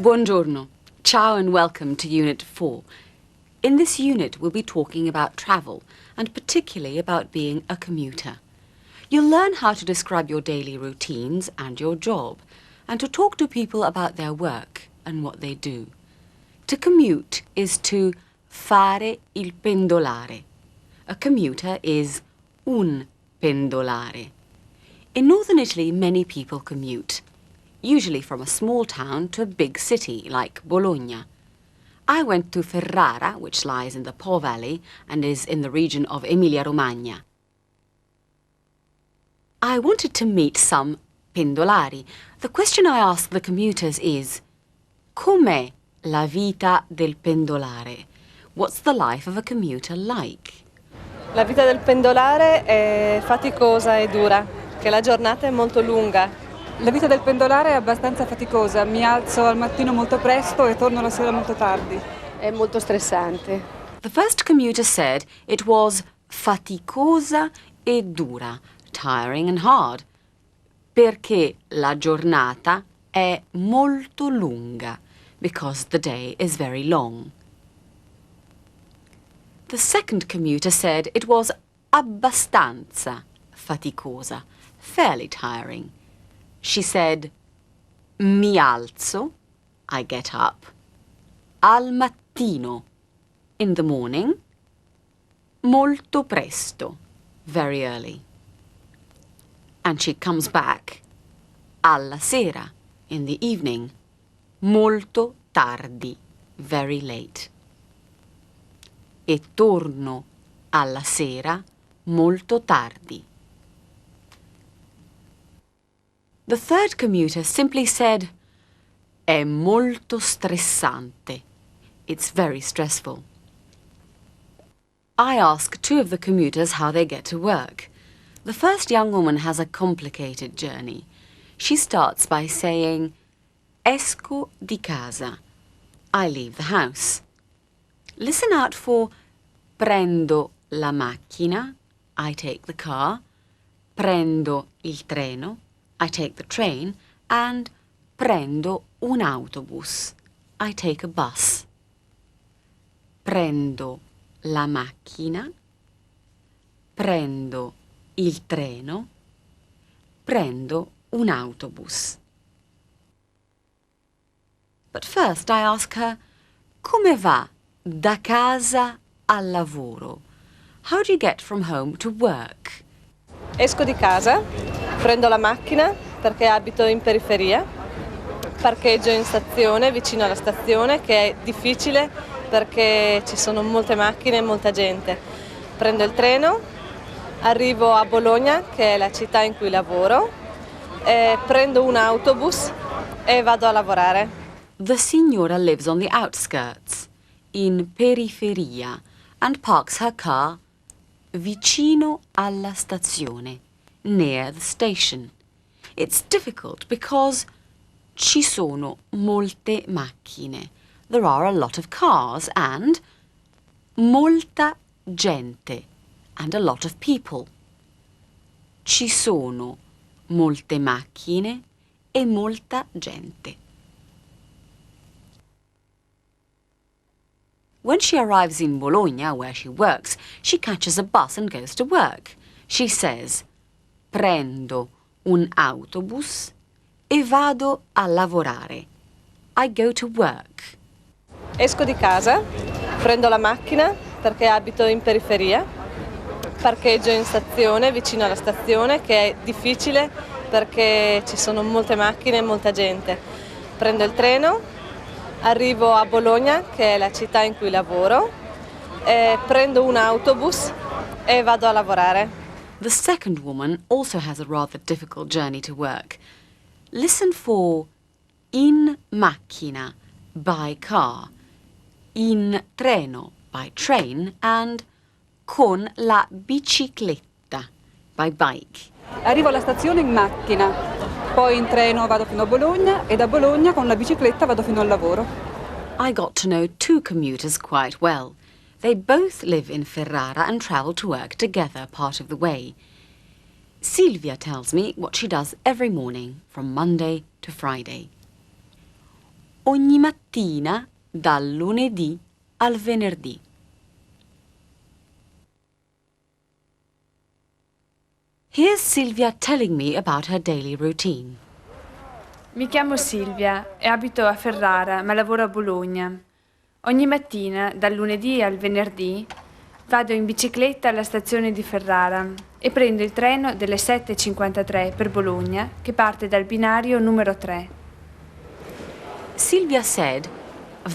Buongiorno. Ciao and welcome to Unit 4. In this unit, we'll be talking about travel, and particularly about being a commuter. You'll learn how to describe your daily routines and your job, and to talk to people about their work and what they do. To commute is to fare il pendolare. A commuter is un pendolare. In northern Italy, many people commute, usually from a small town to a big city like Bologna. I went to Ferrara, which lies in the Po Valley and is in the region of Emilia-Romagna. I wanted to meet some pendolari. The question I ask the commuters is, com'è la vita del pendolare? What's the life of a commuter like? La vita del pendolare è faticosa e dura, che la giornata è molto lunga. La vita del pendolare è abbastanza faticosa. Mi alzo al mattino molto presto e torno la sera molto tardi. È molto stressante. The first commuter said it was faticosa e dura, tiring and hard, perché la giornata è molto lunga, because the day is very long. The second commuter said it was abbastanza faticosa, fairly tiring. She said, mi alzo, I get up, al mattino, in the morning, molto presto, very early. And she comes back, alla sera, in the evening, molto tardi, very late. E torno alla sera molto tardi. The third commuter simply said, è molto stressante. It's very stressful. I ask two of the commuters how they get to work. The first young woman has a complicated journey. She starts by saying, esco di casa. I leave the house. Listen out for prendo la macchina, I take the car, prendo il treno, I take the train, and prendo un autobus, I take a bus. Prendo la macchina, prendo il treno, prendo un autobus. But first I ask her, come va da casa al lavoro? How do you get from home to work? Esco di casa, prendo la macchina perché abito in periferia, parcheggio in stazione, vicino alla stazione, che è difficile perché ci sono molte macchine e molta gente. Prendo il treno, arrivo a Bologna, che è la città in cui lavoro, prendo un autobus e vado a lavorare. The signora lives on the outskirts, in periferia, and parks her car vicino alla stazione, near the station. It's difficult because ci sono molte macchine. There are a lot of cars and molta gente, and a lot of people. Ci sono molte macchine e molta gente. When she arrives in Bologna, where she works, she catches a bus and goes to work. She says, prendo un autobus e vado a lavorare. I go to work. Esco di casa, prendo la macchina perché abito in periferia, parcheggio in stazione, vicino alla stazione, che è difficile perché ci sono molte macchine e molta gente. Prendo il treno, arrivo a Bologna, che è la città in cui lavoro, prendo un autobus e vado a lavorare. The second woman also has a rather difficult journey to work. Listen for in macchina, by car, in treno, by train, and con la bicicletta, by bike. Arrivo alla stazione in macchina, poi in treno vado fino a Bologna e da Bologna con la bicicletta vado fino al lavoro. I got to know two commuters quite well. They both live in Ferrara and travel to work together part of the way. Silvia tells me what she does every morning from Monday to Friday. ogni mattina dal lunedì al venerdì. Here's Silvia telling me about her daily routine. Mi chiamo Silvia e abito a Ferrara, ma lavoro a Bologna. Ogni mattina, dal lunedì al venerdì, vado in bicicletta alla stazione di Ferrara e prendo il treno delle 7:53 per Bologna, che parte dal binario numero 3. Silvia said,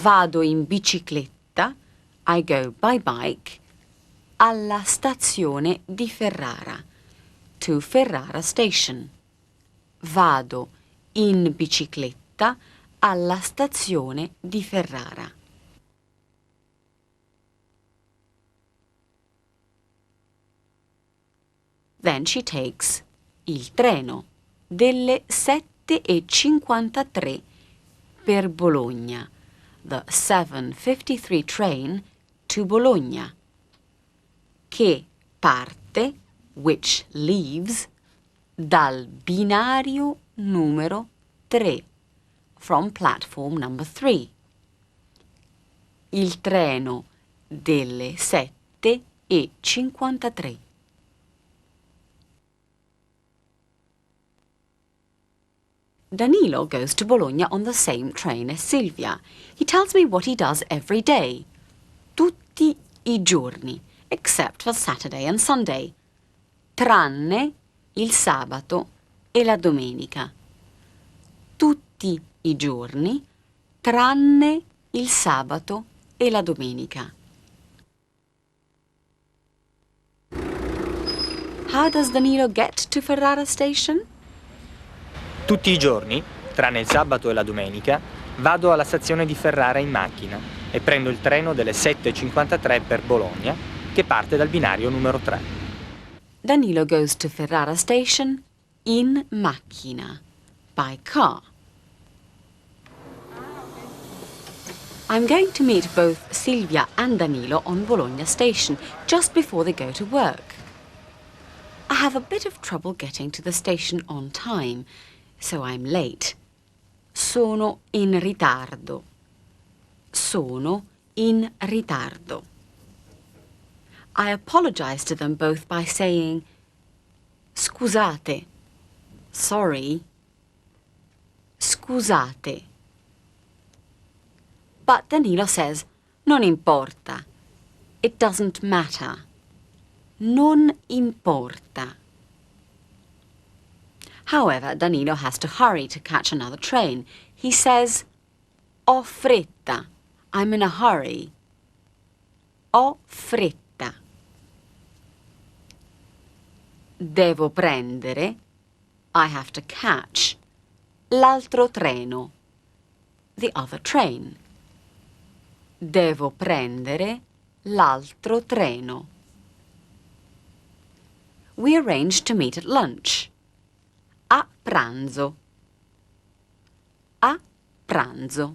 vado in bicicletta, I go by bike, alla stazione di Ferrara, to Ferrara Station. Vado in bicicletta alla stazione di Ferrara. Then she takes il treno delle 7:53 per Bologna, the 7:53 train to Bologna, che parte, which leaves, dal binario numero 3, from platform number 3. Il treno delle 7:53. Danilo goes to Bologna on the same train as Silvia. He tells me what he does every day. Tutti i giorni, except for Saturday and Sunday. Tranne il sabato e la domenica. Tutti i giorni, tranne il sabato e la domenica. How does Danilo get to Ferrara Station? Tutti i giorni, tranne il sabato e la domenica, vado alla stazione di Ferrara in macchina e prendo il treno delle 7:53 per Bologna, che parte dal binario numero 3. Danilo goes to Ferrara Station in macchina, by car. I'm going to meet both Silvia and Danilo on Bologna Station just before they go to work. I have a bit of trouble getting to the station on time, so I'm late. Sono in ritardo. Sono in ritardo. I apologize to them both by saying, scusate, sorry, scusate. But Danilo says, non importa, it doesn't matter, non importa. However, Danilo has to hurry to catch another train. He says, ho fretta, I'm in a hurry. Ho fretta. Devo prendere, I have to catch, l'altro treno, the other train. Devo prendere l'altro treno. We arranged to meet at lunch. A pranzo. A pranzo.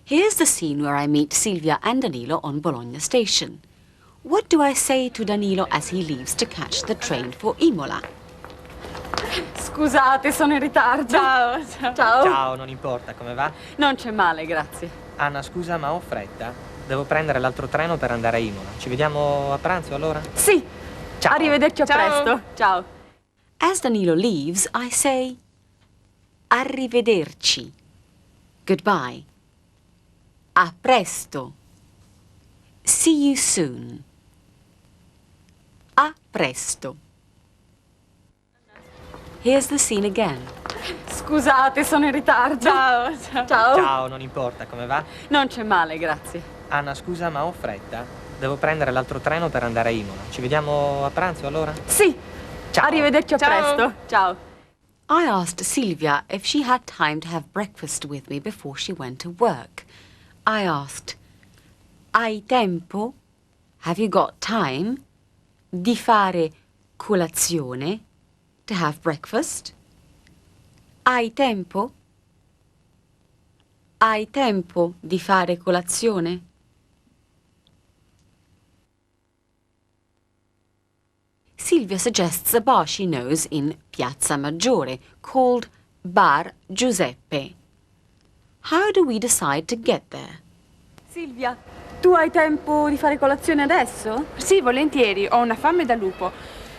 Here's the scene where I meet Silvia and Danilo on Bologna Station. What do I say to Danilo as he leaves to catch the train for Imola? Scusate, sono in ritardo. Ciao. Ciao. Ciao, non importa, come va? Non c'è male, grazie. Anna, scusa, ma ho fretta. Devo prendere l'altro treno per andare a Imola. Ci vediamo a pranzo allora? Sì. Ciao. Arrivederci a Ciao. presto. Ciao. As Danilo leaves, I say, arrivederci. Goodbye. A presto. See you soon. A presto. Here's the scene again. Scusate, sono in ritardo. Ciao. Ciao. Ciao, non importa, come va? Non c'è male, grazie. Anna, scusa, ma ho fretta. Devo prendere l'altro treno per andare a Imola. Ci vediamo a pranzo allora? Sì. Ciao. Arrivederci a Ciao. presto. Ciao. I asked Silvia if she had time to have breakfast with me before she went to work. I asked, hai tempo? Have you got time? Di fare colazione? To have breakfast? Hai tempo? Hai tempo di fare colazione? Silvia suggests a bar she knows in Piazza Maggiore called Bar Giuseppe. How do we decide to get there? Silvia, tu hai tempo di fare colazione adesso? Sì, volentieri, ho una fame da lupo.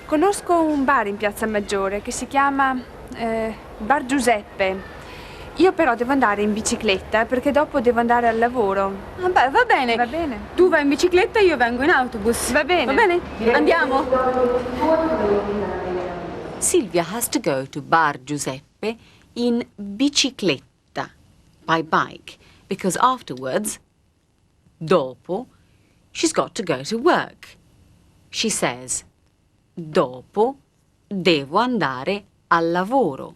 Conosco un bar in Piazza Maggiore che si chiama Bar Giuseppe. Io però devo andare in bicicletta perché dopo devo andare al lavoro. Vabbè, va bene. Va bene. Tu vai in bicicletta e io vengo in autobus. Va bene. Va bene? Andiamo. Silvia has to go to Bar Giuseppe in bicicletta, by bike, because afterwards, dopo, she's got to go to work. She says, dopo devo andare al lavoro.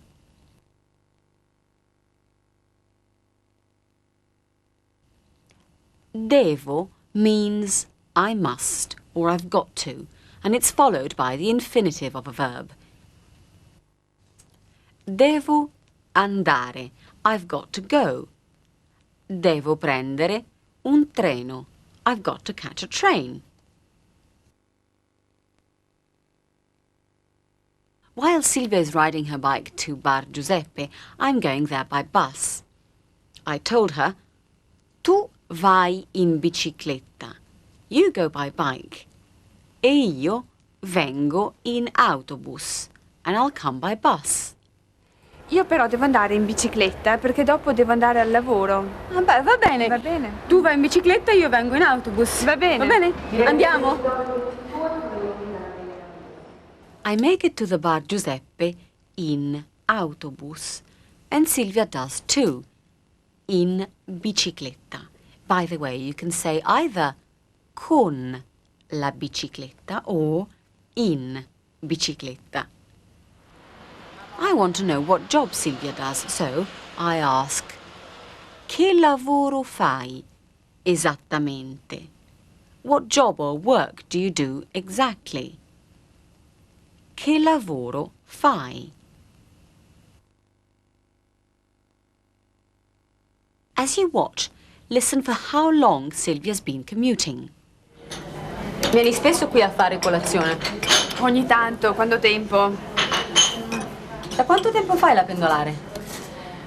Devo means I must or I've got to, and it's followed by the infinitive of a verb. Devo andare. I've got to go. Devo prendere un treno. I've got to catch a train. While Silvia is riding her bike to Bar Giuseppe, I'm going there by bus. I told her, tu vai in bicicletta. You go by bike. E io vengo in autobus. And I'll come by bus. Io però devo andare in bicicletta perché dopo devo andare al lavoro. Vabbè, va bene. Va bene. Tu vai in bicicletta e io vengo in autobus. Va bene. Va bene? Andiamo. I make it to the Bar Giuseppe in autobus. And Silvia does too. In bicicletta. By the way, you can say either con la bicicletta or in bicicletta. I want to know what job Silvia does, so I ask, che lavoro fai esattamente? What job or work do you do exactly? Che lavoro fai? As you watch, listen for how long Silvia's been commuting. Vieni spesso qui a fare colazione. Ogni tanto, quando ho tempo. Da quanto tempo fai la pendolare?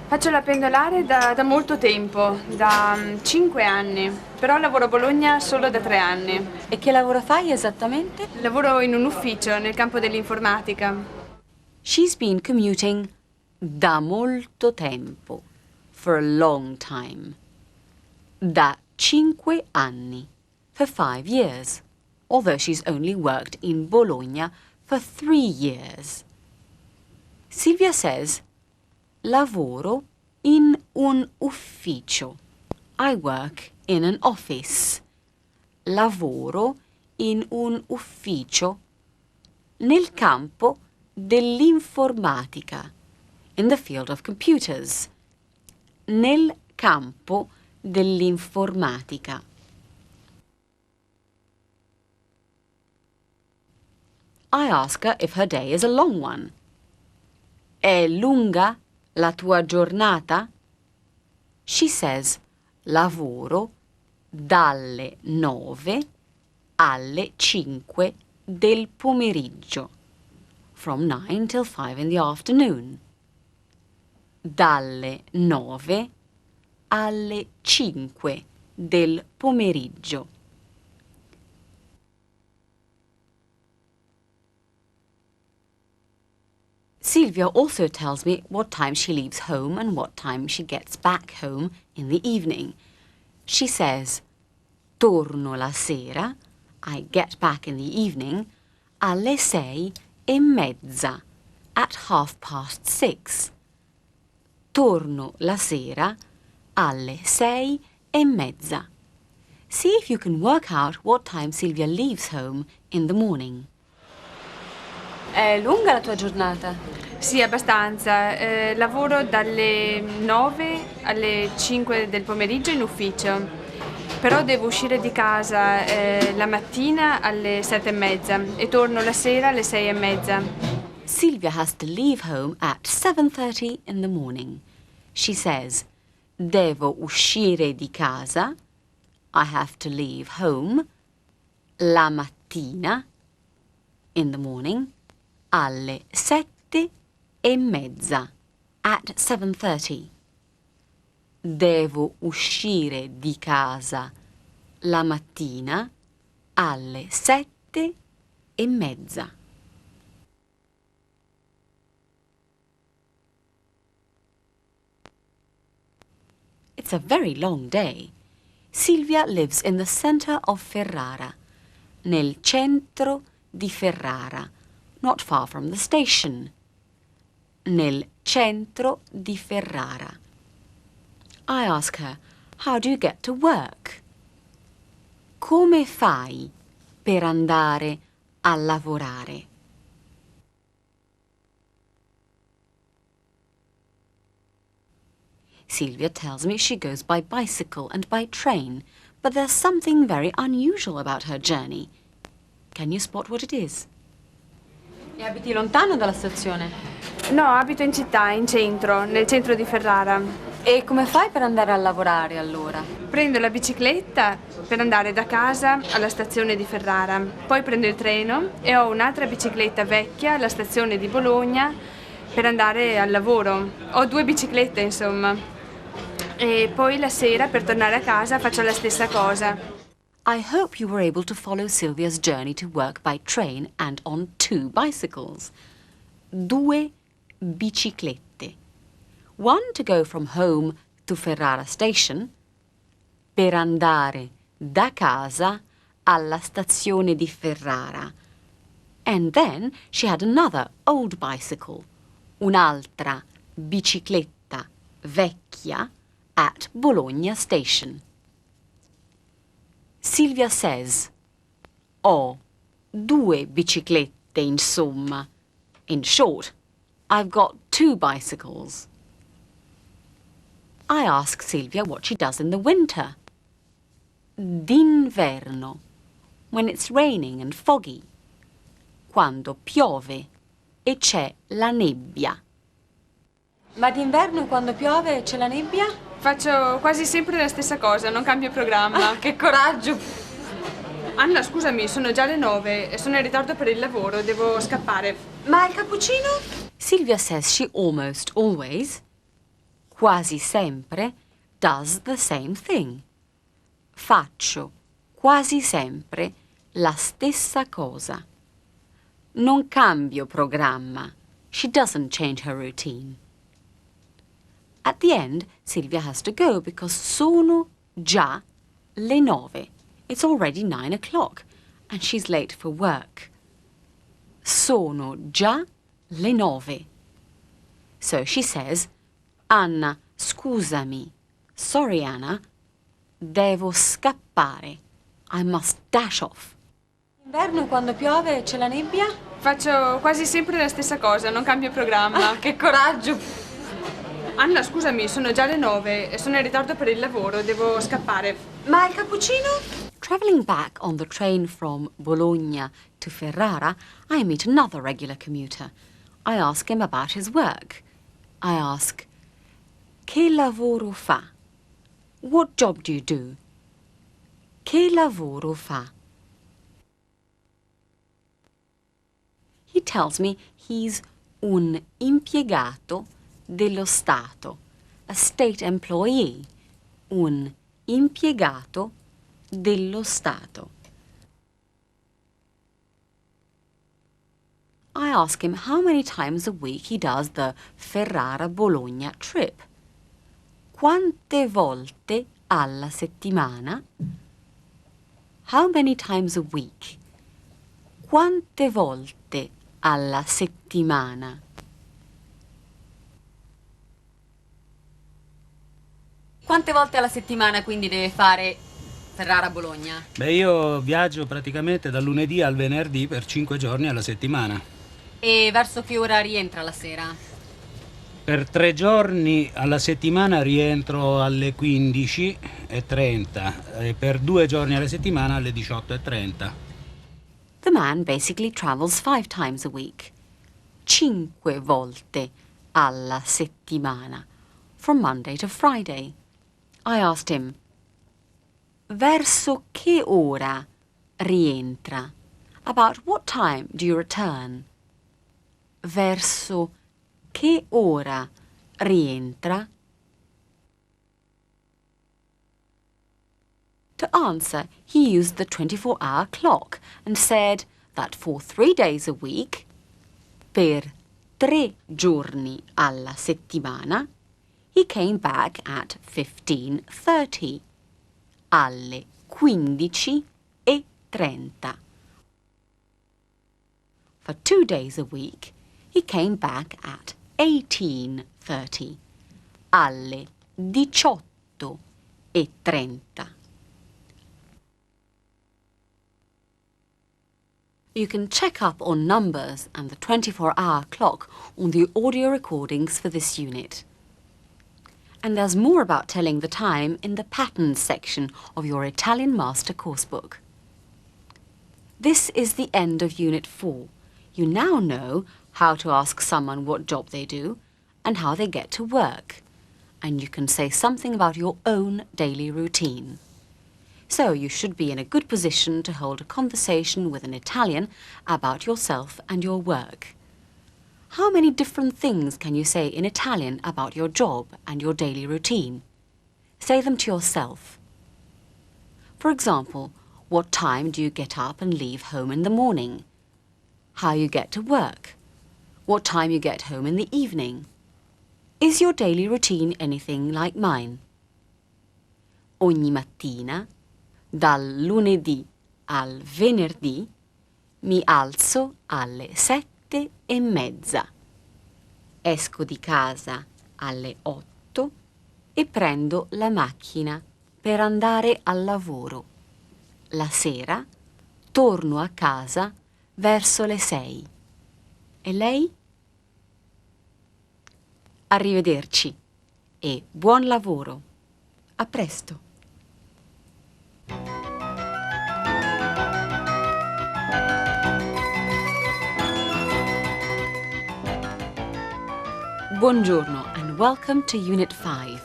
Faccio la pendolare da molto tempo, da 5 anni. Però lavoro a Bologna solo da 3 anni. E che lavoro fai esattamente? Lavoro in un ufficio nel campo dell'informatica. She's been commuting da molto tempo, for a long time. Da 5 anni, for 5 years, although she's only worked in Bologna for 3 years. Silvia says, lavoro in un ufficio. I work in an office. Lavoro in un ufficio nel campo dell'informatica, in the field of computers. Nel campo dell'informatica. I ask her if her day is a long one. È lunga la tua giornata? She says, lavoro dalle 9 alle 5 del pomeriggio. From 9 till 5 in the afternoon. Dalle 9 alle 5 del pomeriggio. Silvia also tells me what time she leaves home and what time she gets back home in the evening. She says, torno la sera, I get back in the evening, alle 6:30, at 6:30. Torno la sera, alle 6:30. See if you can work out what time Silvia leaves home in the morning. È lunga la tua giornata? Sì, abbastanza. Lavoro dalle 9 alle 5 del pomeriggio in ufficio. Però devo uscire di casa la mattina alle 7:30 e torno la sera alle 6:30. Silvia has to leave home at 7:30 in the morning. She says, devo uscire di casa, I have to leave home, la mattina, in the morning, alle 7:30. at 7:30. Devo uscire di casa la mattina alle 7:30. It's a very long day. Silvia lives in the center of Ferrara, nel centro di Ferrara, not far from the station. Nel centro di Ferrara. I ask her, how do you get to work? Come fai per andare a lavorare? Silvia tells me she goes by bicycle and by train, but there's something very unusual about her journey. Can you spot what it is? E abiti lontano dalla stazione? No, abito in città, in centro, nel centro di Ferrara. E come fai per andare a lavorare allora? Prendo la bicicletta per andare da casa alla stazione di Ferrara, poi prendo il treno e ho un'altra bicicletta vecchia alla stazione di Bologna per andare al lavoro. Ho 2 biciclette, insomma. E poi la sera per tornare a casa faccio la stessa cosa. I hope you were able to follow Silvia's journey to work by train and on 2 bicycles. 2 biciclette. One to go from home to Ferrara station, per andare da casa alla stazione di Ferrara. And then she had another old bicycle, un'altra bicicletta vecchia at Bologna station. Silvia says, ho 2 biciclette, insomma. In short, I've got 2 bicycles. I ask Silvia what she does in the winter. D'inverno, when it's raining and foggy. Quando piove e c'è la nebbia. Ma d'inverno quando piove e c'è la nebbia? Faccio quasi sempre la stessa cosa, non cambio programma. Che coraggio! Anna, scusami, sono già le 9 e sono in ritardo per il lavoro, devo scappare. Ma il cappuccino? Silvia says she almost always, quasi sempre, does the same thing. Faccio quasi sempre la stessa cosa. Non cambio programma. She doesn't change her routine. At the end, Silvia has to go because sono già le 9. It's already 9 o'clock and she's late for work. Sono già le 9. So she says, Anna, scusami. Sorry, Anna. Devo scappare. I must dash off. D'inverno quando piove e c'è la nebbia? Faccio quasi sempre la stessa cosa, non cambio programma. Che coraggio! Anna, scusami, sono già le 9 e sono in ritardo per il lavoro, devo scappare. Ma il cappuccino? Travelling back on the train from Bologna to Ferrara, I meet another regular commuter. I ask him about his work. I ask, che lavoro fa? What job do you do? Che lavoro fa? He tells me he's un impiegato dello Stato, a state employee, un impiegato dello Stato. I ask him how many times a week he does the Ferrara-Bologna trip. Quante volte alla settimana? How many times a week? Quante volte alla settimana? Quante volte alla settimana quindi deve fare Ferrara-Bologna? Beh, io viaggio praticamente dal lunedì al venerdì per 5 giorni alla settimana. E verso che ora rientra la sera? Per 3 giorni alla settimana rientro alle 15:30 e per 2 giorni alla settimana alle 18:30. The man basically travels 5 times a week. 5 volte alla settimana, from Monday to Friday. I asked him, verso che ora rientra? About what time do you return? Verso che ora rientra? To answer, he used the 24-hour clock and said that for 3 days a week, per 3 giorni alla settimana, he came back at 15:30, alle 15:30. For 2 days a week, he came back at 18:30, alle 18:30. You can check up on numbers and the 24-hour clock on the audio recordings for this unit. And there's more about telling the time in the patterns section of your Italian Master coursebook. This is the end of Unit 4. You now know how to ask someone what job they do and how they get to work. And you can say something about your own daily routine. So you should be in a good position to hold a conversation with an Italian about yourself and your work. How many different things can you say in Italian about your job and your daily routine? Say them to yourself. For example, what time do you get up and leave home in the morning? How you get to work? What time you get home in the evening? Is your daily routine anything like mine? Ogni mattina, dal lunedì al venerdì, mi alzo alle 7:30. Esco di casa alle 8 e prendo la macchina per andare al lavoro. La sera torno a casa verso le 6. E lei? Arrivederci e buon lavoro. A presto. Buongiorno and welcome to Unit 5.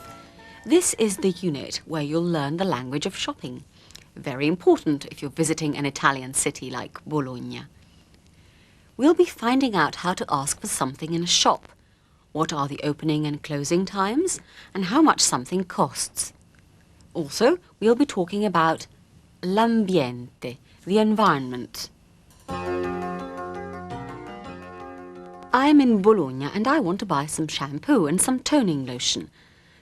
This is the unit where you'll learn the language of shopping. Very important if you're visiting an Italian city like Bologna. We'll be finding out how to ask for something in a shop, what are the opening and closing times, and how much something costs. Also, we'll be talking about l'ambiente, the environment. I'm in Bologna and I want to buy some shampoo and some toning lotion.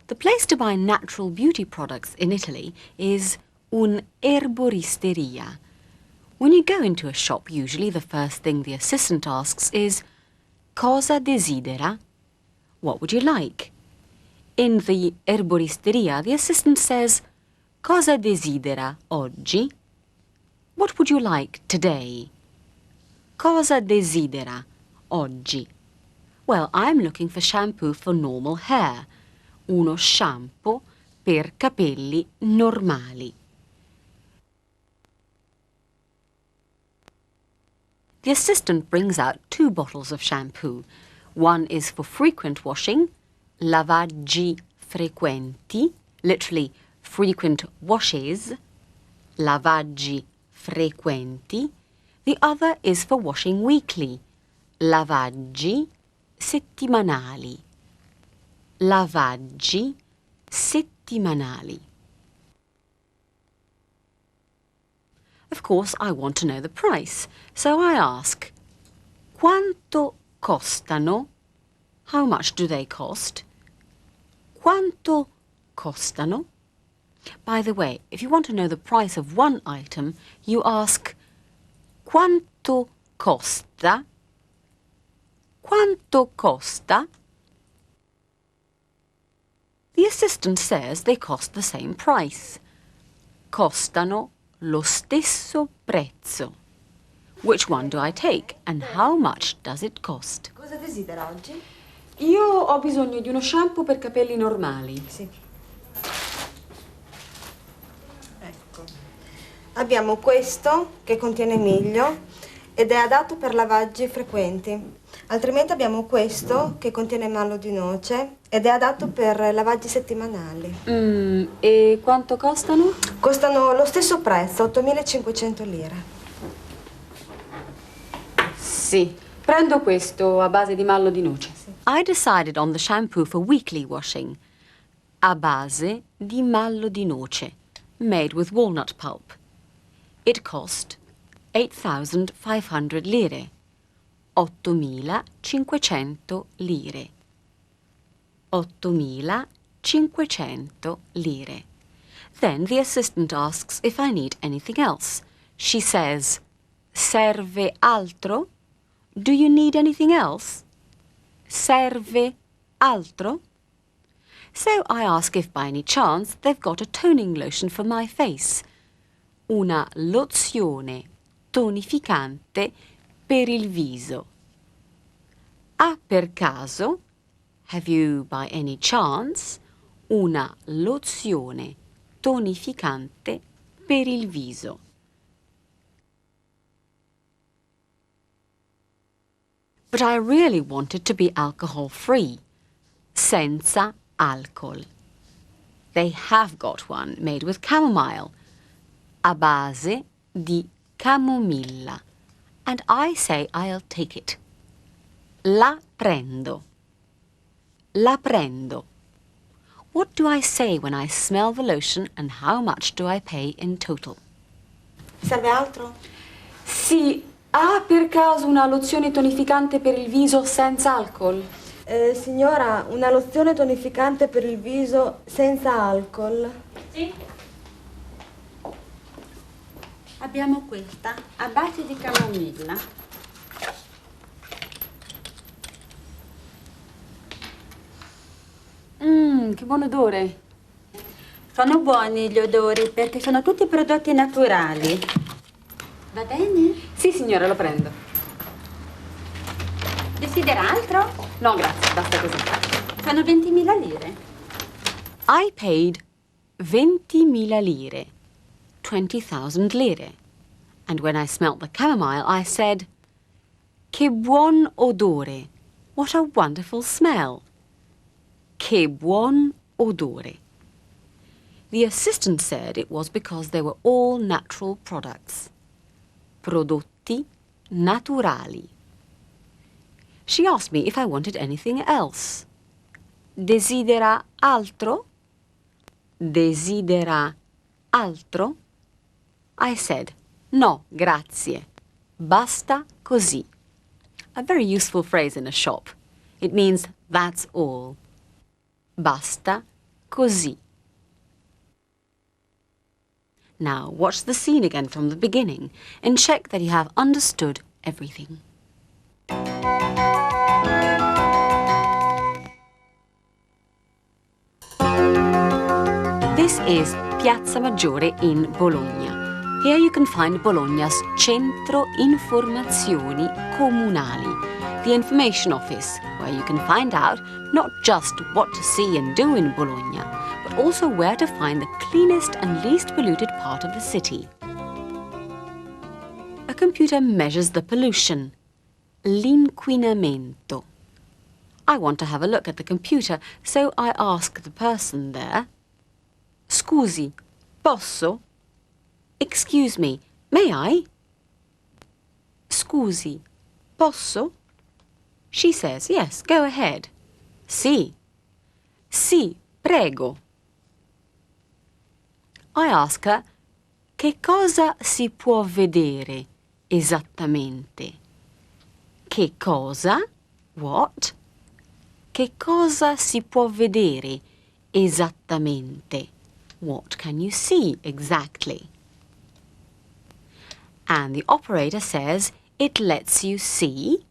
The place to buy natural beauty products in Italy is un'erboristeria. When you go into a shop, usually the first thing the assistant asks is, "Cosa desidera?" What would you like? In the erboristeria, the assistant says, "Cosa desidera oggi?" What would you like today? Cosa desidera oggi? Well, I'm looking for shampoo for normal hair. Uno shampoo per capelli normali. The assistant brings out 2 bottles of shampoo. One is for frequent washing, lavaggi frequenti, literally frequent washes, lavaggi frequenti. The other is for washing weekly, lavaggi settimanali. Lavaggi settimanali. Of course, I want to know the price, so I ask, quanto costano? How much do they cost? Quanto costano? By the way, if you want to know the price of one item, you ask, quanto costa? Quanto costa? The assistant says they cost the same price. Costano lo stesso prezzo. Which one do I take and how much does it cost? Cosa desidera oggi? Io ho bisogno di uno shampoo per capelli normali. Sì. Ecco. Abbiamo questo che contiene miglio ed è adatto per lavaggi frequenti. Altrimenti abbiamo questo che contiene mallo di noce ed è adatto per lavaggi settimanali. E quanto costano? Costano lo stesso prezzo, 8.500 lire. Sì, prendo questo a base di mallo di noce. Sì. I decided on the shampoo for weekly washing, a base di mallo di noce, made with walnut pulp. It cost 8,500 lire, 8.500 lire. 8.500 lire. Then the assistant asks if I need anything else. She says, serve altro? Do you need anything else? Serve altro? So I ask if by any chance they've got a toning lotion for my face. Una lozione tonificante per il viso. Ha per caso, have you by any chance, una lozione tonificante per il viso. But I really wanted to be alcohol-free, senza alcol. They have got one made with chamomile, a base di camomilla, and I say I'll take it. La prendo. La prendo. What do I say when I smell the lotion and how much do I pay in total? Serve altro? Sì, ha per caso una lozione tonificante per il viso senza alcol? Signora, una lozione tonificante per il viso senza alcol. Sì. Abbiamo questa, a base di camomilla. Che buon odore. Sono buoni gli odori perché sono tutti prodotti naturali. Va bene? Sì, signora, lo prendo. Desidera altro? No, grazie, basta così. Sono 20.000 lire. I paid 20.000 lire, 20,000 lire. And when I smelt the chamomile, I said, che buon odore. What a wonderful smell. Che buon odore. The assistant said it was because they were all natural products. Prodotti naturali. She asked me if I wanted anything else. Desidera altro? Desidera altro? I said, no, grazie. Basta così. A very useful phrase in a shop. It means that's all. Basta così. Now watch the scene again from the beginning and check that you have understood everything. This is Piazza Maggiore in Bologna. Here you can find Bologna's Centro Informazioni Comunali, the information office, where you can find out not just what to see and do in Bologna, but also where to find the cleanest and least polluted part of the city. A computer measures the pollution, l'inquinamento. I want to have a look at the computer, so I ask the person there, Scusi, posso? Excuse me, may I? Scusi, posso? She says, yes, go ahead. Sì. Sì, prego. I ask her, che cosa si può vedere esattamente? Che cosa? What? Che cosa si può vedere esattamente? What can you see exactly? And the operator says it lets you see,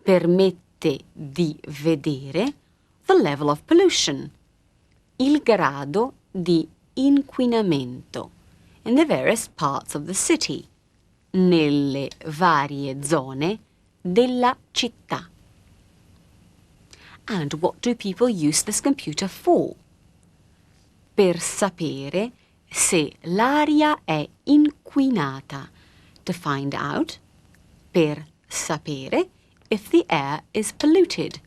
permette di vedere, the level of pollution, il grado di inquinamento, in the various parts of the city, nelle varie zone della città. And what do people use this computer for? Per sapere se l'aria è inquinata. To find out, per sapere, if the air is polluted.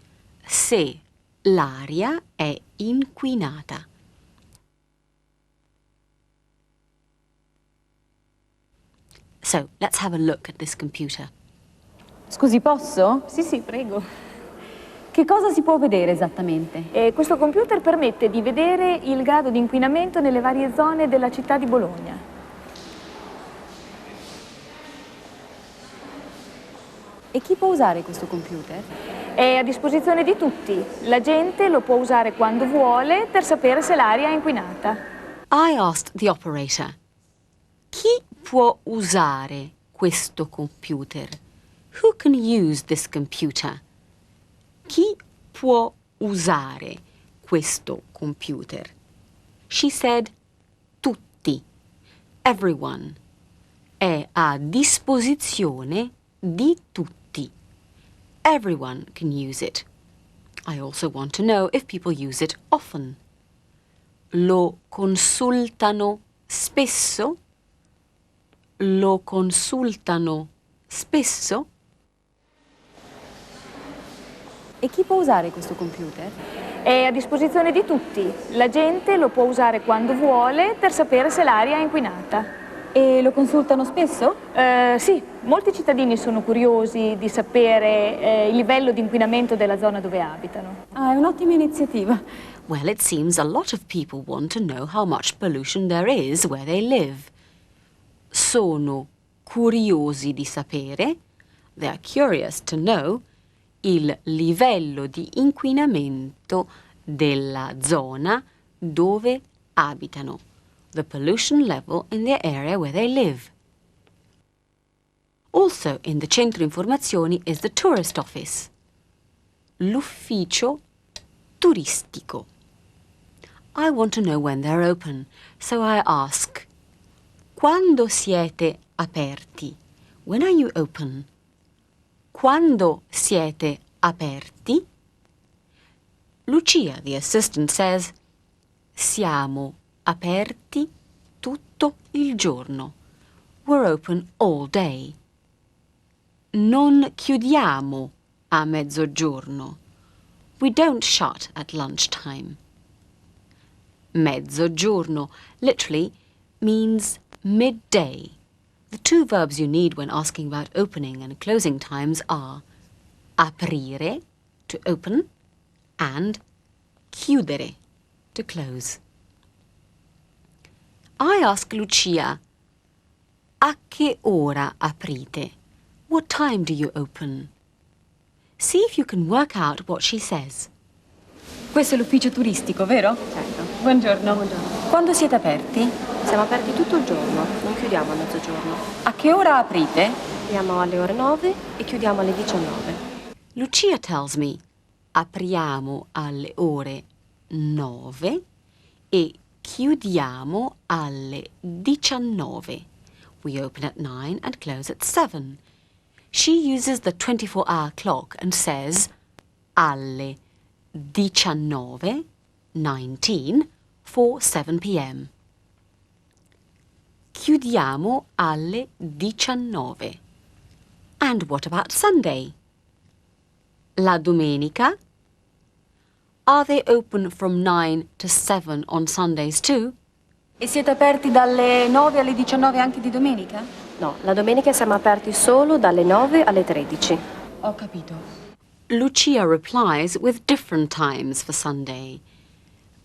Se l'aria è inquinata. So, let's have a look at this computer. Scusi, posso? Sì, sì, prego. Che cosa si può vedere esattamente? Questo computer permette di vedere il grado di inquinamento nelle varie zone della città di Bologna. E chi può usare questo computer? È a disposizione di tutti. La gente lo può usare quando vuole per sapere se l'aria è inquinata. I asked the operator, chi può usare questo computer? Who can use this computer? Chi può usare questo computer? She said, tutti, everyone. È a disposizione di tutti. Everyone can use it. I also want to know if people use it often. Lo consultano spesso? Lo consultano spesso? E chi può usare questo computer? È a disposizione di tutti. La gente lo può usare quando vuole per sapere se l'aria è inquinata. E lo consultano spesso? Sì, molti cittadini sono curiosi di sapere il livello di inquinamento della zona dove abitano. Ah, è un'ottima iniziativa. Well, it seems a lot of people want to know how much pollution there is where they live. Sono curiosi di sapere, they are curious to know, il livello di inquinamento della zona dove abitano. The pollution level in the area where they live. Also in the centro informazioni is the tourist office, l'ufficio turistico. I want to know when they're open, so I ask, quando siete aperti? When are you open? Quando siete aperti? Lucia, the assistant, says, siamo aperti tutto il giorno. We're open all day. Non chiudiamo a mezzogiorno. We don't shut at lunchtime. Mezzogiorno literally means midday. The two verbs you need when asking about opening and closing times are aprire, to open, and chiudere, to close. I ask Lucia, a che ora aprite? What time do you open? See if you can work out what she says. Questo è l'ufficio turistico, vero? Certo. Buongiorno. Buongiorno. Quando siete aperti? Siamo aperti tutto il giorno, non chiudiamo a mezzogiorno. A che ora aprite? Apriamo alle ore 9 e chiudiamo alle 19. Lucia tells me, apriamo alle ore 9 e chiudiamo alle 19. We open at 9 and close at 7. She uses the 24-hour clock and says alle 19, 19, for 7 p.m. Chiudiamo alle 19. And what about Sunday? La domenica? Are they open from 9 to 7 on Sundays too? E siete aperti dalle 9 alle 19 anche di domenica? No, la domenica siamo aperti solo dalle 9 alle 13. Ho capito. Lucia replies with different times for Sunday.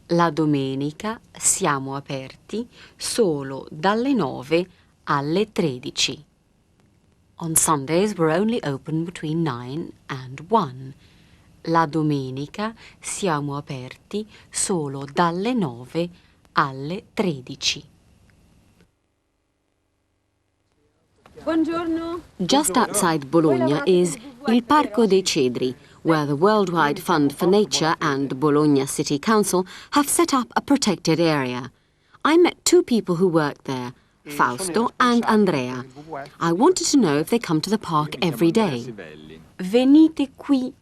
La domenica siamo aperti solo dalle 9 alle 13. On Sundays we're only open between 9 and 1. La domenica siamo aperti solo dalle 9 alle 13. Buongiorno. Just outside Bologna is il Parco dei Cedri, where the Worldwide Fund for Nature and the Bologna City Council have set up a protected area. I met two people who work there, Fausto and Andrea. I wanted to know if they come to the park every day. Venite qui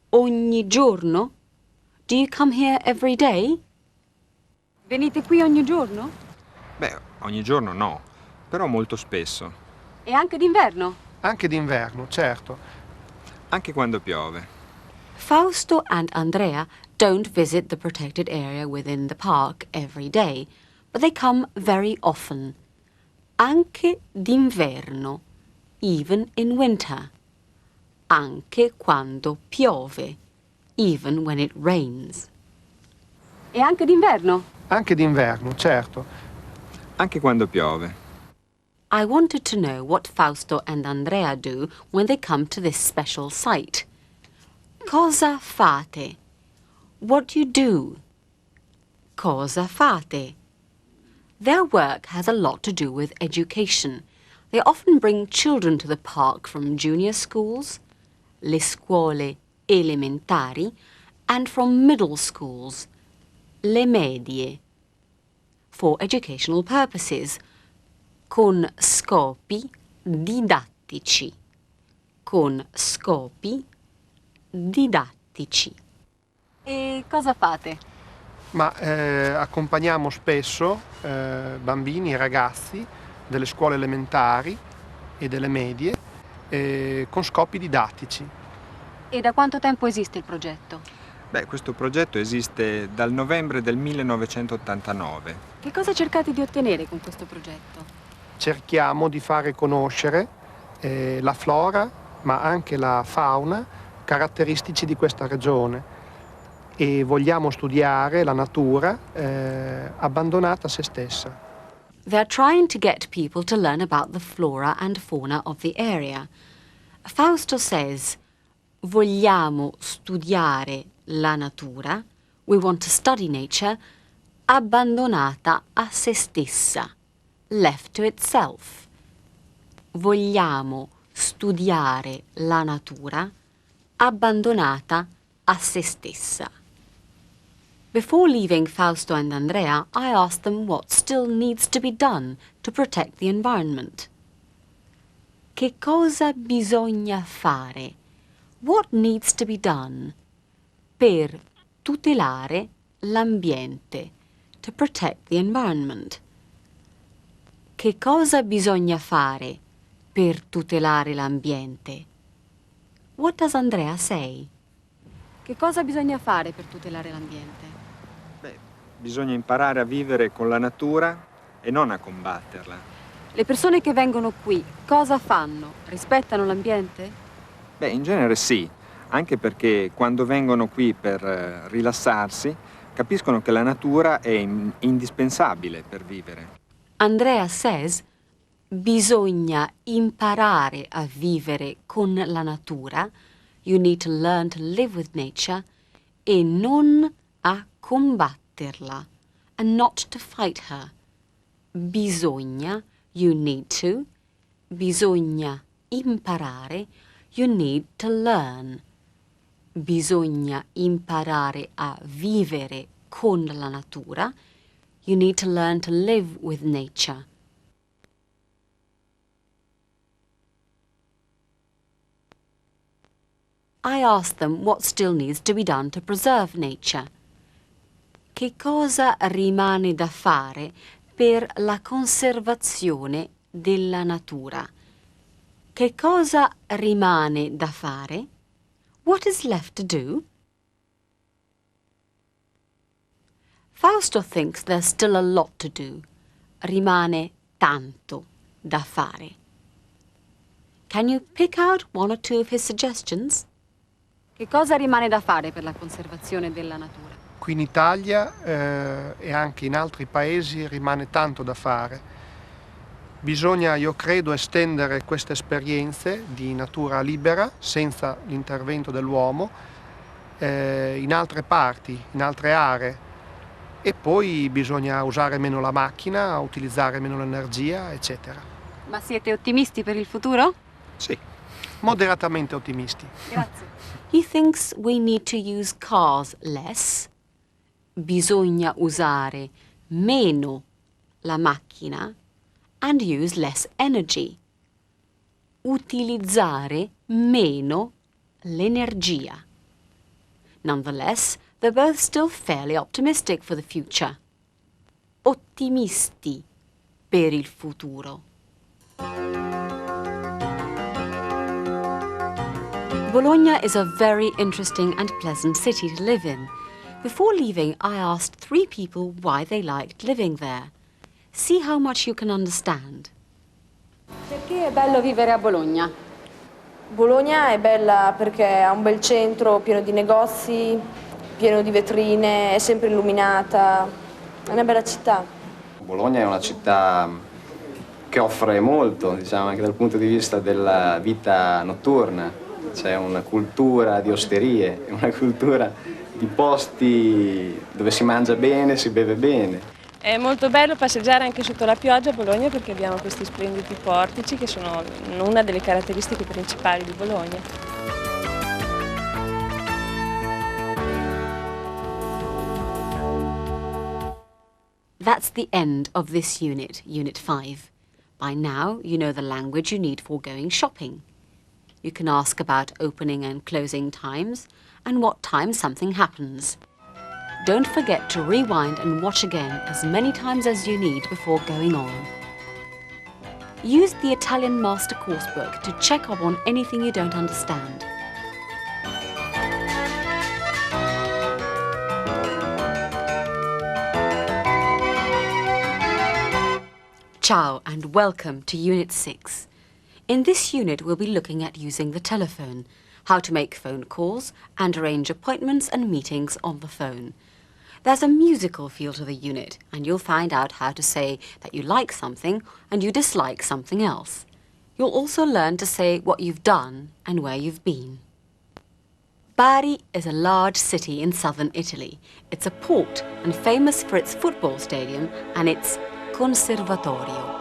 ogni giorno? Do you come here every day? Venite qui ogni giorno? Beh, ogni giorno no, però molto spesso. E anche d'inverno? Anche d'inverno, certo. Anche quando piove. Fausto and Andrea don't visit the protected area within the park every day, but they come very often. Anche d'inverno, even in winter. Anche quando piove, even when it rains. E anche d'inverno? Anche d'inverno, certo. Anche quando piove. I wanted to know what Fausto and Andrea do when they come to this special site. Cosa fate? What do you do? Cosa fate? Their work has a lot to do with education. They often bring children to the park from junior schools, le scuole elementari, and from middle schools, le medie, for educational purposes, con scopi didattici. Con scopi didattici. E cosa fate? Ma accompagniamo spesso bambini e ragazzi delle scuole elementari e delle medie con scopi didattici. E da quanto tempo esiste il progetto? Beh, questo progetto esiste dal novembre del 1989. Che cosa cercate di ottenere con questo progetto? Cerchiamo di fare conoscere la flora, ma anche la fauna, caratteristici di questa regione. E vogliamo studiare la natura abbandonata a se stessa. They're trying to get people to learn about the flora and fauna of the area. Fausto says, vogliamo studiare la natura, we want to study nature, abbandonata a se stessa, left to itself. Vogliamo studiare la natura, abbandonata a se stessa. Before leaving Fausto and Andrea, I asked them what still needs to be done to protect the environment. Che cosa bisogna fare? What needs to be done per tutelare l'ambiente, to protect the environment? Che cosa bisogna fare per tutelare l'ambiente? What does Andrea say? Che cosa bisogna fare per tutelare l'ambiente? Beh, bisogna imparare a vivere con la natura e non a combatterla. Le persone che vengono qui cosa fanno? Rispettano l'ambiente? Beh, in genere sì, anche perché quando vengono qui per rilassarsi capiscono che la natura è indispensabile per vivere. Andrea says, bisogna imparare a vivere con la natura, you need to learn to live with nature, e non a combatterla, and not to fight her. Bisogna, you need to, bisogna imparare, you need to learn. Bisogna imparare a vivere con la natura, you need to learn to live with nature. I asked them what still needs to be done to preserve nature. Che cosa rimane da fare per la conservazione della natura? Che cosa rimane da fare? What is left to do? Fausto thinks there's still a lot to do. Rimane tanto da fare. Can you pick out one or two of his suggestions? Che cosa rimane da fare per la conservazione della natura? Qui in Italia e anche in altri paesi rimane tanto da fare. Bisogna, io credo, estendere queste esperienze di natura libera, senza l'intervento dell'uomo, in altre parti, in altre aree. E poi bisogna usare meno la macchina, utilizzare meno l'energia, eccetera. Ma siete ottimisti per il futuro? Sì, moderatamente ottimisti. Grazie. He thinks we need to use cars less. Bisogna usare meno la macchina and use less energy. Utilizzare meno l'energia. Nonetheless, they're both still fairly optimistic for the future. Ottimisti per il futuro. Bologna is a very interesting and pleasant city to live in. Before leaving, I asked 3 people why they liked living there. See how much you can understand. Perché è bello vivere a Bologna? Bologna è bella perché ha un bel centro pieno di negozi, pieno di vetrine, è sempre illuminata, è una bella città. Bologna è una città che offre molto, diciamo, anche dal punto di vista della vita notturna. C'è una cultura di osterie, una cultura di posti dove si mangia bene, si beve bene. È molto bello passeggiare anche sotto la pioggia a Bologna perché abbiamo questi splendidi portici che sono una delle caratteristiche principali di Bologna. That's the end of this unit, Unit 5. By now, you know the language you need for going shopping. You can ask about opening and closing times and what time something happens. Don't forget to rewind and watch again as many times as you need before going on. Use the Italian Master Coursebook to check up on anything you don't understand. Ciao and welcome to Unit 6. In this unit we'll be looking at using the telephone, how to make phone calls and arrange appointments and meetings on the phone. There's a musical feel to the unit, and you'll find out how to say that you like something and you dislike something else. You'll also learn to say what you've done and where you've been. Bari is a large city in southern Italy. It's a port and famous for its football stadium and its conservatorio.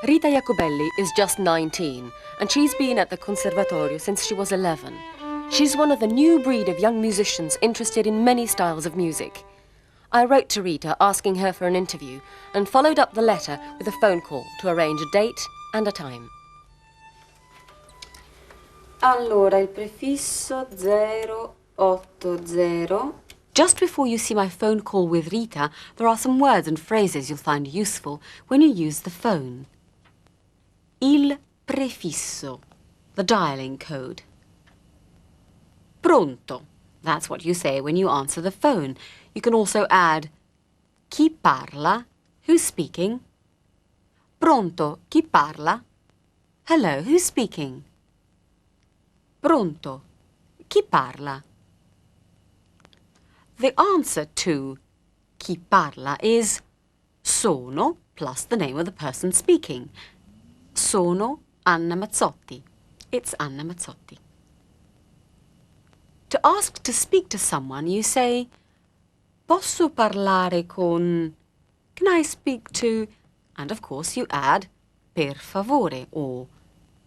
Rita Jacobelli is just 19, and she's been at the Conservatorio since she was 11. She's one of the new breed of young musicians interested in many styles of music. I wrote to Rita asking her for an interview and followed up the letter with a phone call to arrange a date and a time. Allora, il prefisso 080. Just before you see my phone call with Rita, there are some words and phrases you'll find useful when you use the phone. Il prefisso, the dialing code. Pronto, that's what you say when you answer the phone. You can also add chi parla, who's speaking. Pronto, chi parla? Hello, who's speaking? Pronto, chi parla? The answer to chi parla is sono plus the name of the person speaking. Sono Anna Mazzotti. It's Anna Mazzotti. To ask to speak to someone, you say, posso parlare con... Can I speak to... And of course you add per favore or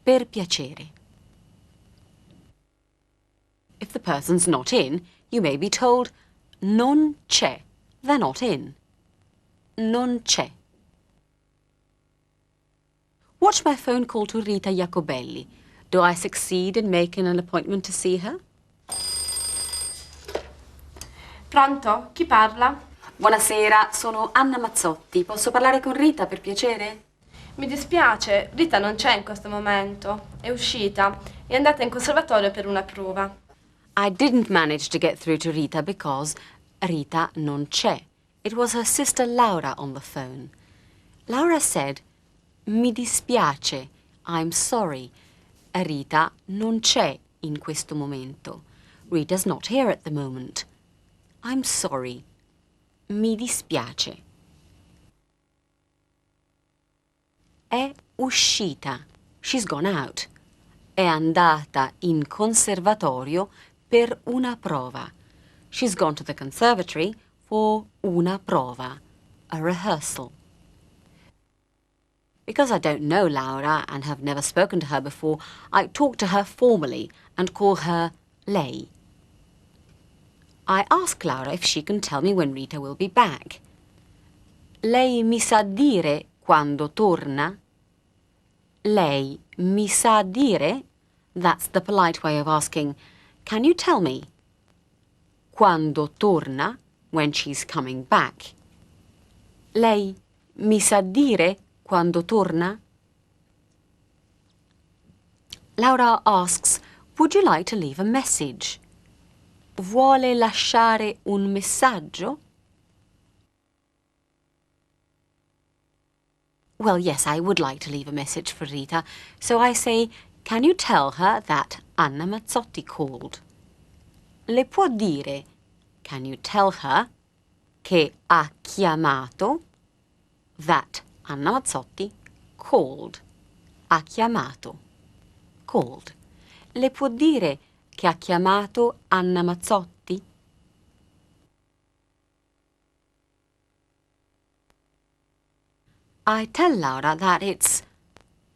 per piacere. If the person's not in, you may be told non c'è. They're not in. Non c'è. Watch my phone call to Rita Jacobelli. Do I succeed in making an appointment to see her? Pronto? Chi parla? Buonasera, sono Anna Mazzotti. Posso parlare con Rita, per piacere? Mi dispiace, Rita non c'è in questo momento. È uscita. È andata in conservatorio per una prova. I didn't manage to get through to Rita because Rita non c'è. It was her sister Laura on the phone. Laura said, mi dispiace, I'm sorry. Rita non c'è in questo momento. Rita's not here at the moment. I'm sorry. Mi dispiace. È uscita. She's gone out. È andata in conservatorio per una prova. She's gone to the conservatory for una prova, a rehearsal. Because I don't know Laura and have never spoken to her before, I talk to her formally and call her lei. I ask Laura if she can tell me when Rita will be back. Lei mi sa dire quando torna? Lei mi sa dire? That's the polite way of asking, can you tell me? Quando torna, when she's coming back. Lei mi sa dire quando torna? Laura asks, would you like to leave a message? Vuole lasciare un messaggio? Well, yes, I would like to leave a message for Rita. So I say, can you tell her that Anna Mazzotti called? Le può dire, can you tell her, che ha chiamato, that Anna Mazzotti called. Ha chiamato. Called. Le può dire che ha chiamato Anna Mazzotti? I tell Laura that it's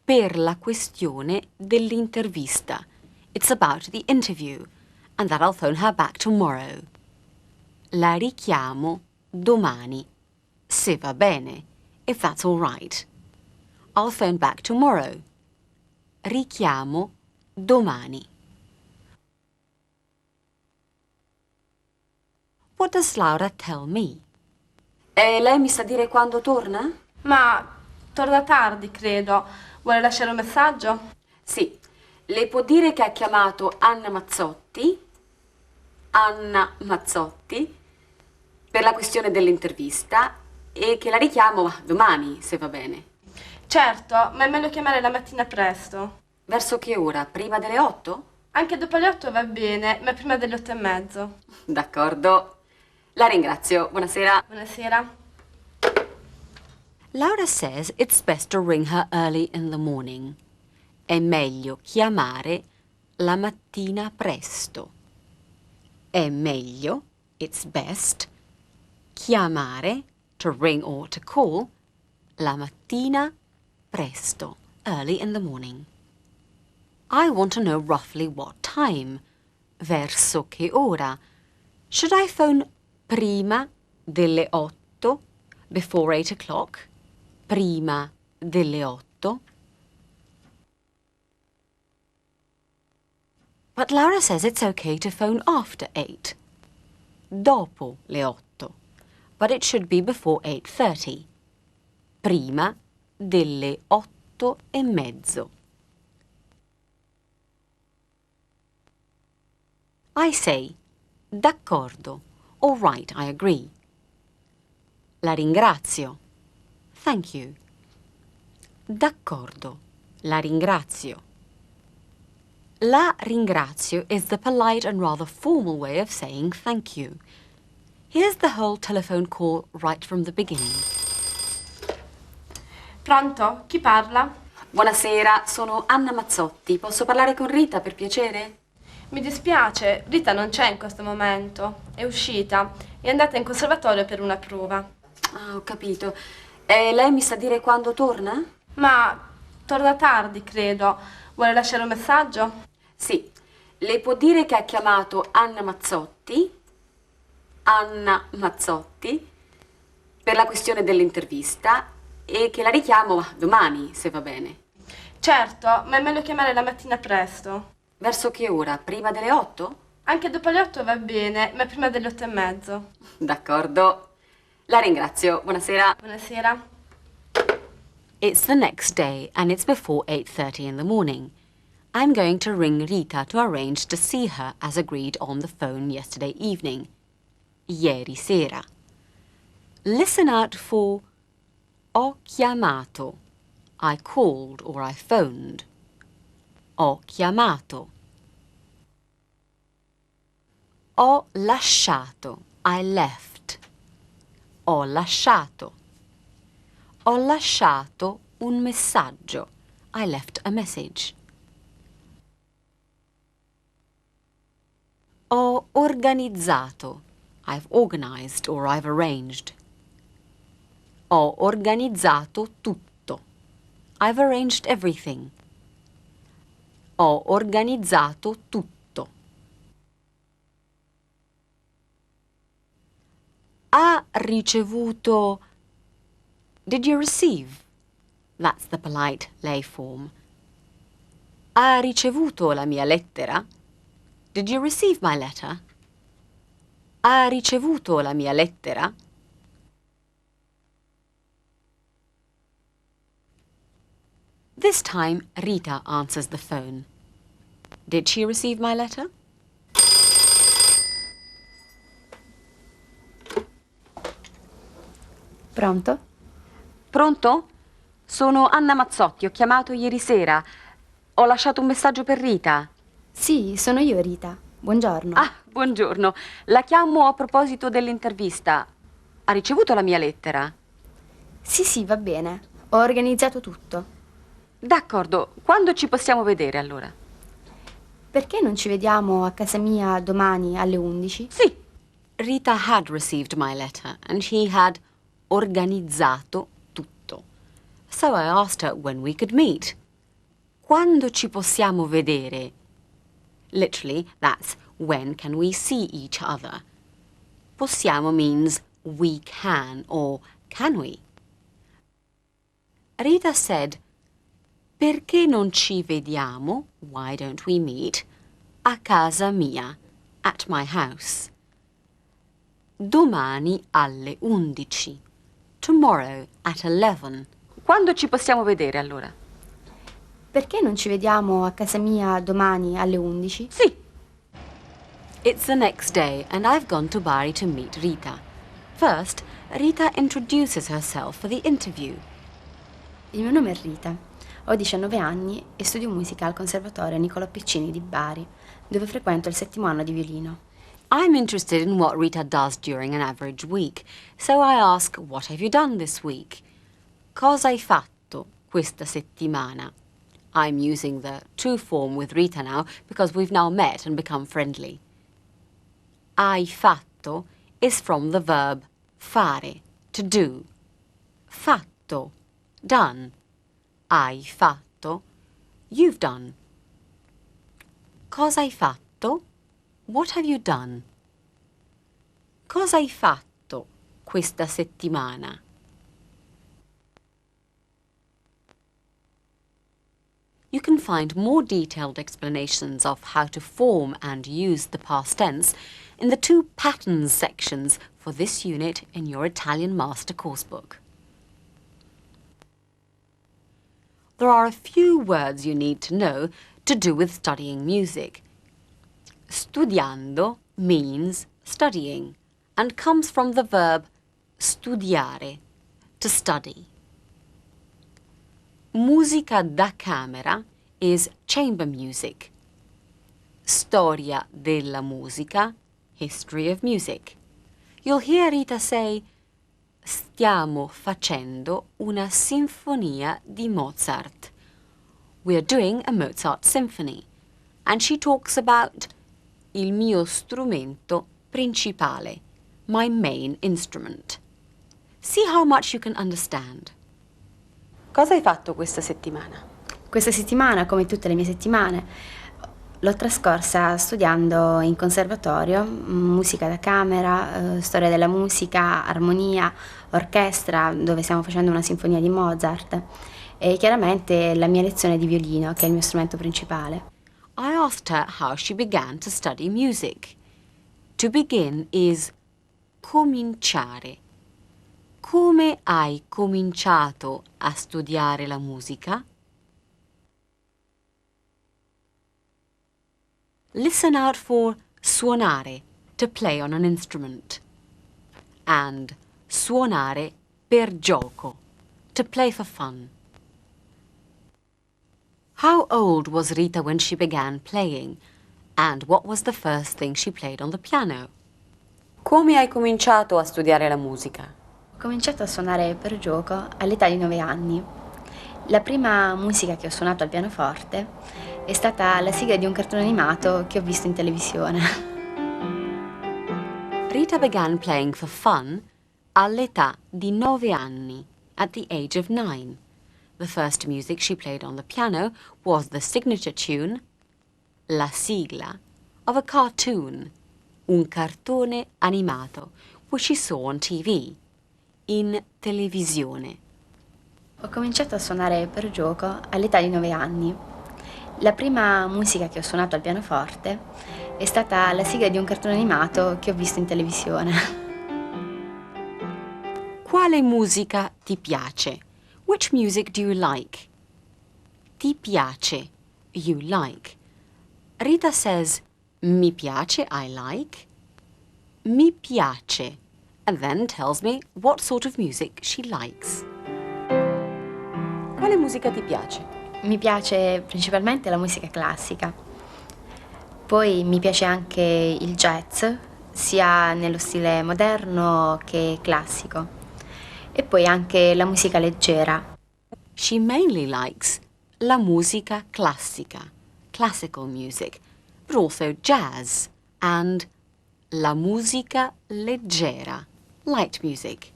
per la questione dell'intervista. It's about the interview, and that I'll phone her back tomorrow. La richiamo domani, se va bene, if that's all right. I'll phone back tomorrow. Richiamo domani. What does Laura tell me? E lei mi sa dire quando torna? Ma torna tardi, credo. Vuole lasciare un messaggio? Sì. Le può dire che ha chiamato Anna Mazzotti, per la questione dell'intervista e che la richiamo domani, se va bene. Certo, ma è meglio chiamare la mattina presto. Verso che ora? Prima delle 8? Anche dopo le 8 va bene, ma prima delle 8:30. D'accordo. La ringrazio. Buonasera. Buonasera. Laura says it's best to ring her early in the morning. È meglio chiamare la mattina presto. È meglio, it's best, chiamare, to ring or to call, la mattina presto, early in the morning. I want to know roughly what time. Verso che ora? Should I phone prima delle 8, before 8 o'clock? Prima delle 8? But Laura says it's okay to phone after 8. Dopo le 8. But it should be before 8:30. Prima delle 8:30. I say, d'accordo. All right, I agree. La ringrazio. Thank you. D'accordo. La ringrazio. La ringrazio is the polite and rather formal way of saying thank you. Here's the whole telephone call right from the beginning. Pronto? Chi parla? Buonasera, sono Anna Mazzotti. Posso parlare con Rita, per piacere? Mi dispiace, Rita non c'è in questo momento. È uscita. È andata in conservatorio per una prova. Ah, ho capito. E lei mi sa dire quando torna? Ma torna tardi, credo. Vuole lasciare un messaggio? Sì. Le può dire che ha chiamato Anna Mazzotti, per la questione dell'intervista e che la richiamo domani, se va bene. Certo, ma è meglio chiamare la mattina presto. Verso che ora? Prima delle 8? Anche dopo le 8 va bene, ma prima delle 8:30. D'accordo. La ringrazio. Buonasera. Buonasera. It's the next day and it's before 8:30 in the morning. I'm going to ring Rita to arrange to see her as agreed on the phone yesterday evening. Ieri sera. Listen out for ho chiamato. I called or I phoned. Ho chiamato. Ho lasciato. I left. Ho lasciato. Ho lasciato un messaggio. I left a message. Ho organizzato. I've organized or I've arranged. Ho organizzato tutto. I've arranged everything. Ho organizzato tutto. Ha ricevuto. Did you receive? That's the polite lay form. Ha ricevuto la mia lettera? Did you receive my letter? Ha ricevuto la mia lettera? This time, Rita answers the phone. Did she receive my letter? Pronto? Pronto? Sono Anna Mazzotti, ho chiamato ieri sera. Ho lasciato un messaggio per Rita. Sì, sono io Rita. Buongiorno. Ah, buongiorno. La chiamo a proposito dell'intervista. Ha ricevuto la mia lettera? Sì, va bene. Ho organizzato tutto. D'accordo. Quando ci possiamo vedere allora? Perché non ci vediamo a casa mia domani alle 11? Sì. Rita had received my letter and he had organizzato tutto. So I asked her when we could meet. Quando ci possiamo vedere? Literally, that's when can we see each other. Possiamo means we can or can we. Rita said, perché non ci vediamo, why don't we meet, a casa mia, at my house. Domani alle 11. Tomorrow at 11. Quando ci possiamo vedere allora? Perché non ci vediamo a casa mia domani alle 11? Sì. It's the next day and I've gone to Bari to meet Rita. First, Rita introduces herself for the interview. Il mio nome è Rita. Ho 19 anni e studio musica al Conservatorio Niccolò Piccini di Bari, dove frequento il 7° anno di violino. I'm interested in what Rita does during an average week, so I ask, what have you done this week? Cosa hai fatto questa settimana? I'm using the to form with Rita now because we've now met and become friendly. Hai fatto is from the verb fare, to do. Fatto, done. Hai fatto, you've done. Cosa hai fatto? What have you done? Cosa hai fatto questa settimana? You can find more detailed explanations of how to form and use the past tense in the 2 patterns sections for this unit in your Italian Master Coursebook. There are a few words you need to know to do with studying music. Studiando means studying and comes from the verb studiare, to study. Musica da camera is chamber music. Storia della musica, history of music. You'll hear Rita say, stiamo facendo una sinfonia di Mozart. We're doing a Mozart symphony. And she talks about il mio strumento principale, my main instrument. See how much you can understand. Cosa hai fatto questa settimana? Questa settimana, come tutte le mie settimane, l'ho trascorsa studiando in conservatorio, musica da camera, storia della musica, armonia, orchestra, dove stiamo facendo una sinfonia di Mozart, e chiaramente la mia lezione di violino, che è il mio strumento principale. I asked her how she began to study music. To begin is cominciare. Come hai cominciato a studiare la musica? Listen out for suonare, to play on an instrument, and suonare per gioco, to play for fun. How old was Rita when she began playing, and what was the first thing she played on the piano? Come hai cominciato a studiare la musica? Ho cominciato a suonare per gioco all'età di 9 anni. La prima musica che ho suonato al pianoforte è stata la sigla di un cartone animato che ho visto in televisione. Rita began playing for fun all'età di 9 anni, at the age of 9. The first music she played on the piano was the signature tune, la sigla, of a cartoon, un cartone animato, which she saw on TV, in televisione. Ho cominciato a suonare per gioco all'età di 9 anni. La prima musica che ho suonato al pianoforte è stata la sigla di un cartone animato che ho visto in televisione. Quale musica ti piace? Which music do you like? Ti piace, you like. Rita says, mi piace, I like. Mi piace, and then tells me what sort of music she likes. quale musica ti piace? Mi piace principalmente la musica classica. Poi mi piace anche il jazz, sia nello stile moderno che classico. E poi anche la musica leggera. She mainly likes la musica classica, classical music, but also jazz and la musica leggera, light music.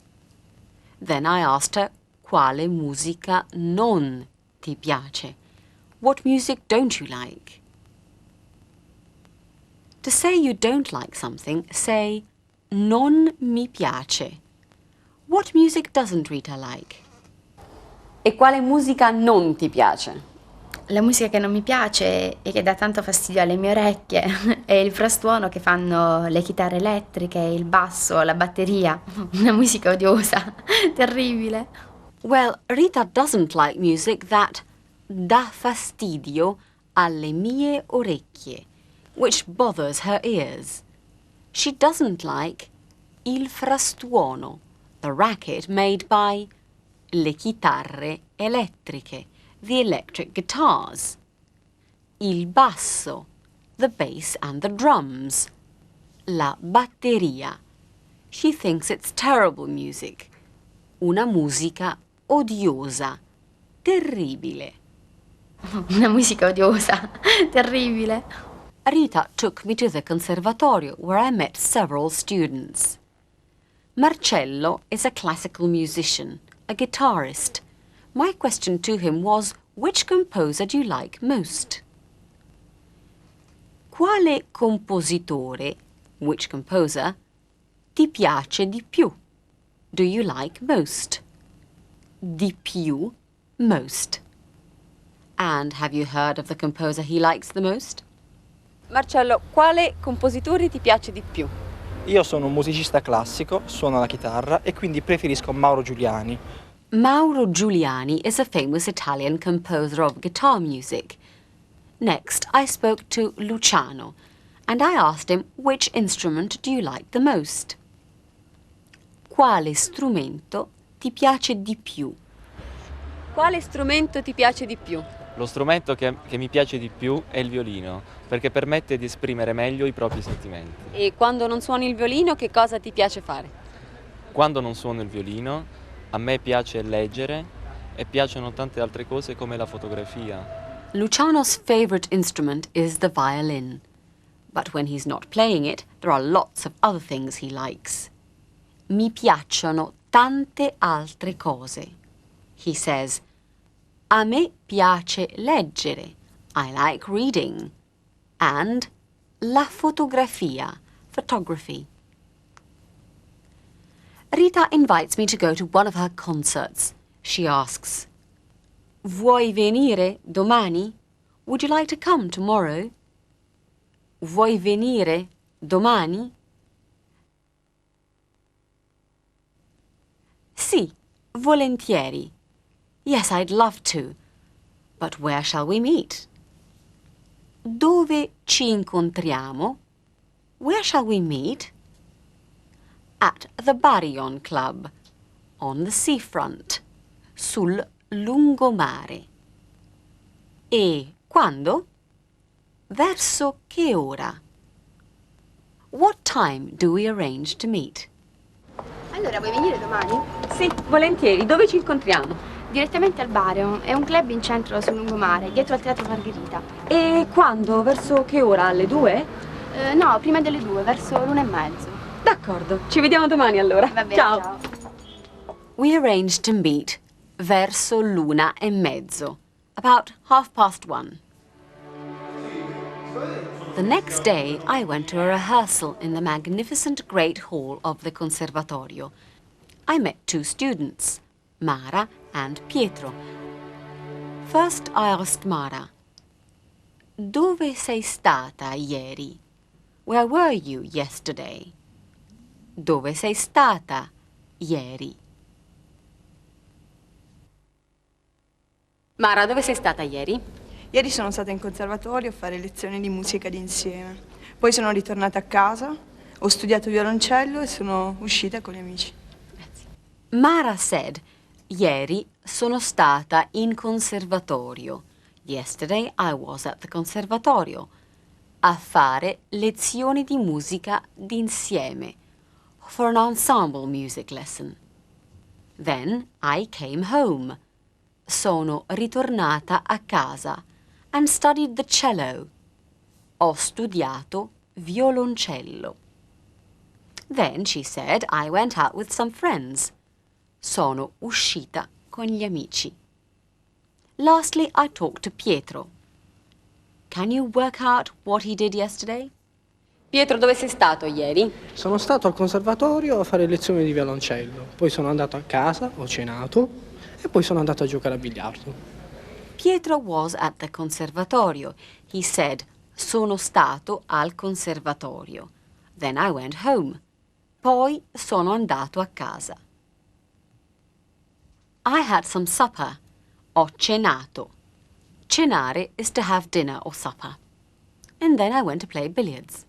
Then I asked her quale musica non ti piace. What music don't you like? To say you don't like something, say non mi piace. What music doesn't Rita like? E quale musica non ti piace? La musica che non mi piace e che dà tanto fastidio alle mie orecchie è il frastuono che fanno le chitarre elettriche, il basso, la batteria. Una musica odiosa, terribile. Well, Rita doesn't like music that dà fastidio alle mie orecchie, which bothers her ears. She doesn't like il frastuono, the racket made by le chitarre elettriche, the electric guitars. Il basso, the bass and the drums. La batteria. She thinks it's terrible music. Una musica odiosa, terribile. Una musica odiosa, terribile. Rita took me to the conservatorio where I met several students. Marcello is a classical musician, a guitarist. My question to him was, which composer do you like most? Quale compositore, which composer, ti piace di più? Do you like most? Di più, most. And have you heard of the composer he likes the most? Marcello, quale compositore ti piace di più? Io sono un musicista classico, suono la chitarra e quindi preferisco Mauro Giuliani. Mauro Giuliani is a famous Italian composer of guitar music. Next, I spoke to Luciano, and I asked him, which instrument do you like the most? Quale strumento ti piace di più? Quale strumento ti piace di più? Lo strumento che mi piace di più è il violino, perché permette di esprimere meglio i propri sentimenti. E quando non suoni il violino, che cosa ti piace fare? Quando non suono il violino, a me piace leggere e piacciono tante altre cose come la fotografia. Luciano's favorite instrument is the violin. But when he's not playing it, there are lots of other things he likes. Mi piacciono tante altre cose. He says, a me piace leggere. I like reading. And la fotografia, photography. Rita invites me to go to one of her concerts. She asks, vuoi venire domani? Would you like to come tomorrow? Vuoi venire domani? Sì, volentieri. Yes, I'd love to. But where shall we meet? Dove ci incontriamo? Where shall we meet? At the Barillon Club, on the seafront, sul lungomare. E quando? Verso che ora? What time do we arrange to meet? Allora, vuoi venire domani? Sì, volentieri. Dove ci incontriamo? Direttamente al Barillon, è un club in centro sul lungomare, dietro al Teatro Margherita. E quando? Verso che ora? Alle 2? No, prima delle 2, verso l'1:30. D'accordo, ci vediamo domani allora. Va bene, ciao. We arranged to meet verso l'1:30, about 1:30. The next day, I went to a rehearsal in the magnificent great hall of the Conservatorio. I met two students, Mara and Pietro. First, I asked Mara, dove sei stata ieri? Where were you yesterday? Dove sei stata ieri? Mara, dove sei stata ieri? Ieri sono stata in conservatorio a fare lezioni di musica d'insieme. Poi sono ritornata a casa, ho studiato violoncello e sono uscita con gli amici. Mara said, Ieri sono stata in conservatorio. Yesterday I was at the conservatorio. A fare lezioni di musica d'insieme. For an ensemble music lesson. Then I came home. Sono ritornata a casa and studied the cello. Ho studiato violoncello. Then, she said, I went out with some friends. Sono uscita con gli amici. Lastly, I talked to Pietro. Can you work out what he did yesterday? Pietro, dove sei stato ieri? Sono stato al conservatorio a fare lezioni di violoncello, poi sono andato a casa, ho cenato e poi sono andato a giocare a biliardo. Pietro was at the conservatorio. He said, sono stato al conservatorio. Then I went home. Poi sono andato a casa. I had some supper. Ho cenato. Cenare is to have dinner or supper. And then I went to play billiards.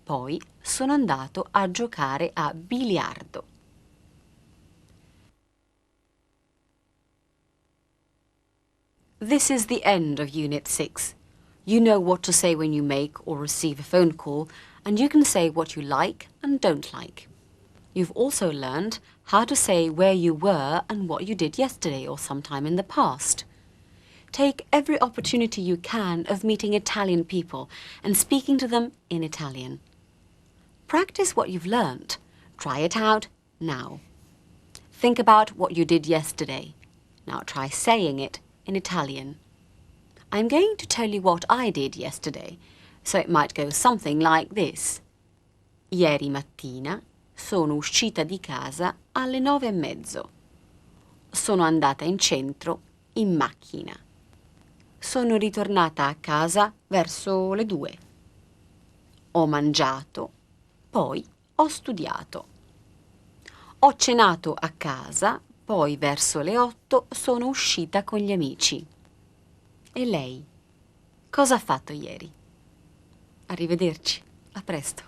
Poi sono andato a giocare a biliardo. This is the end of Unit 6. You know what to say when you make or receive a phone call, and you can say what you like and don't like. You've also learned how to say where you were and what you did yesterday or sometime in the past. Take every opportunity you can of meeting Italian people and speaking to them in Italian. Practice what you've learnt. Try it out now. Think about what you did yesterday. Now try saying it in Italian. I'm going to tell you what I did yesterday, so it might go something like this. Ieri mattina sono uscita di casa alle 9:30. Sono andata in centro in macchina. Sono ritornata a casa verso le 2. Ho mangiato, poi ho studiato. Ho cenato a casa, poi verso le 8 sono uscita con gli amici. E lei? Cosa ha fatto ieri? Arrivederci, a presto.